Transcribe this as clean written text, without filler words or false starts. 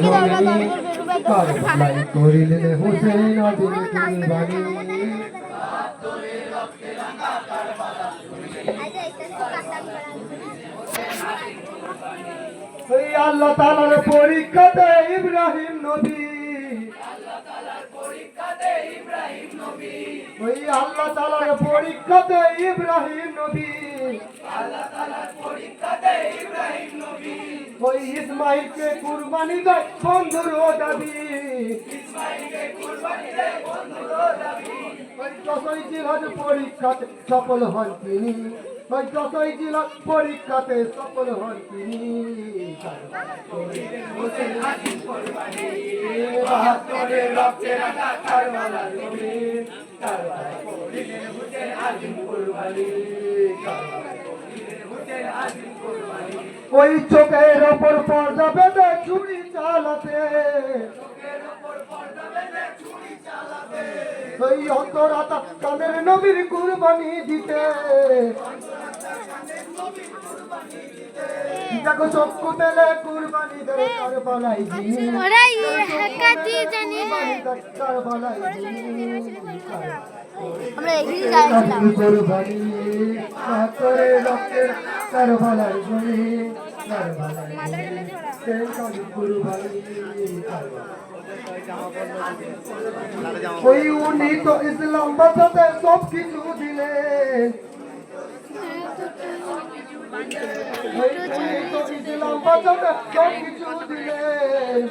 জমিনে কারবালায় করিলেন হোসেন আদিল কুরবানি। ওই আল্লাহ তাআলার পরীক্ষাতে ইব্রাহিম নবী, ওই আল্লাহ তাআলার পরীক্ষাতে ইব্রাহিম নবী, ওই ইসমাইলকে কুরবানি দেয় বন্ধুর দাবি। ওই যতই জিহাদ পরীক্ষাতে সফল হন তিনি, ওই যতই জিহাদ পরীক্ষাতে সফল হন তিনি। বাহাত্তরের রক্তে রাখা কারবালার জমিন, কারবালায় করিলেন হোসেন আজিম কুরবানি, কারবালায় করিলেন হোসেন আজিম কুরবানি। ওই চোখের ওপর পর্দা বেঁধে ছুরি চালাতে, ওই অন্তরাতা কানের নবীর কুরবানি দিতে। দেখো চক্ষু পেলে কুরবানি দেয় কারবালায় যিনি, কারবালায় যিনি। আমরা এগিয়ে যাচ্ছিলাম কুরবানি করে রক্তের কারবালায় জমিন, কারবালায় কুরবানি। ওই উনি তো ইসলাম বাঁচাতে সব কিছু দিলেন, ওই উনি তো ইসলাম বাঁচাতে সব কিছু দিলেন।